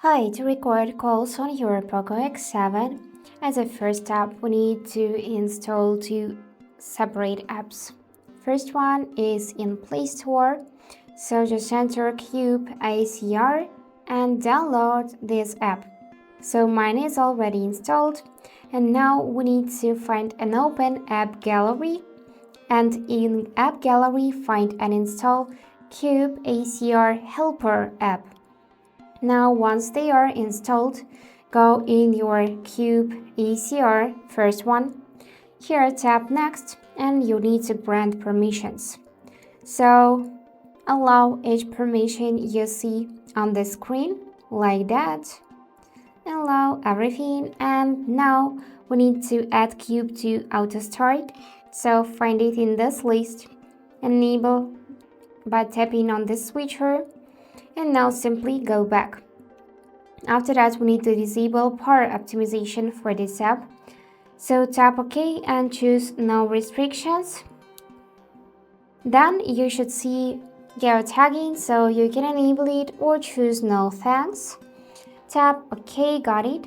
Hi, to record calls on your POCO X7, as a first step, we need to install two separate apps. First one is in Play Store, so just enter Cube ACR and download this app. So mine is already installed, and now we need to find an open app gallery, and in app gallery find and install Cube ACR Helper app. Now once they are installed, go in your Cube ACR first one. Here tap next and you need to grant permissions. So allow each permission you see on the screen like that. Allow everything, and now we need to add Cube to auto start. So find it in this list, enable by tapping on the switcher, and now simply go back. After that, we need to disable power optimization for this app. So tap OK and choose no restrictions. Then you should see geotagging, so you can enable it or choose no thanks. Tap OK, got it.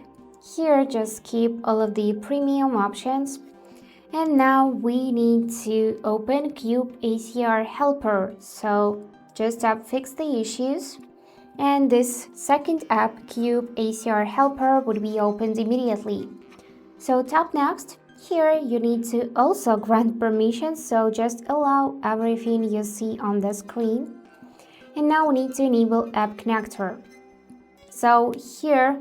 Here just keep all of the premium options. And now we need to open Cube ACR Helper. So just tap fix the issues. And this second app, Cube ACR Helper, would be opened immediately. So tap next. Here you need to also grant permissions, so just allow everything you see on the screen. And now we need to enable App Connector. So here,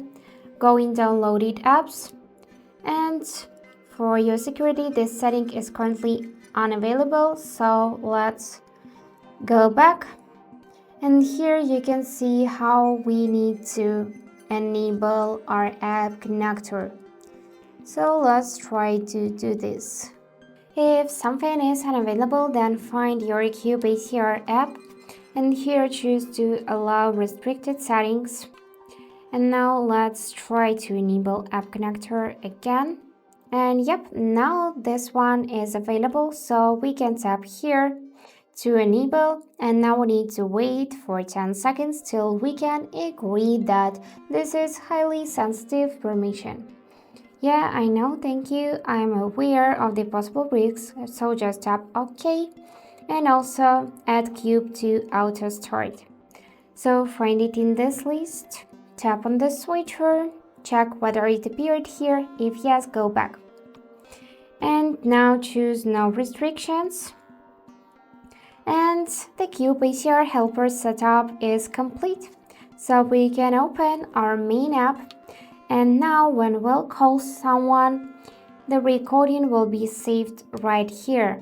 go in Downloaded Apps, and for your security, this setting is currently unavailable, so let's go back. And here you can see how we need to enable our app connector. So let's try to do this. If something is unavailable, then find your Cube ACR app and here choose to allow restricted settings. And now let's try to enable app connector again. And yep, now this one is available, so we can tap here to enable, and now we need to wait for 10 seconds till we can agree that this is highly sensitive permission. Yeah, I know, thank you. I'm aware of the possible risks, so just tap OK and also add Cube to auto start. So find it in this list, tap on the switcher, check whether it appeared here. If yes, go back. And now choose no restrictions. And the Cube ACR Helper setup is complete. So we can open our main app. And now when we'll call someone, the recording will be saved right here.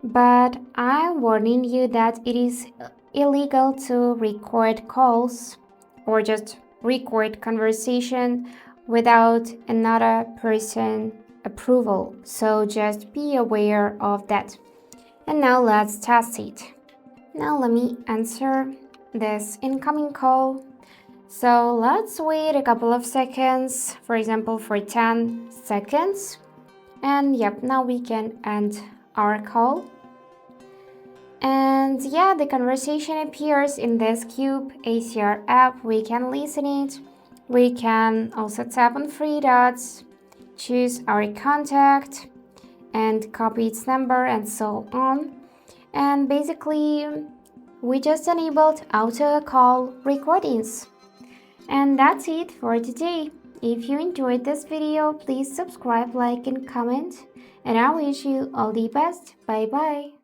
But I'm warning you that it is illegal to record calls or just record conversation without another person approval, so just be aware of that. And now let's test it. Now let me answer this incoming call. So let's wait a couple of seconds, for example for 10 seconds. And yep, now we can end our call. And yeah, the conversation appears in this Cube ACR app. We can listen it. We can also tap on three dots, choose our contact and copy its number and so on. And basically we just enabled auto call recordings. And that's it for today. If you enjoyed this video, please subscribe, like and comment, and I wish you all the best. Bye bye.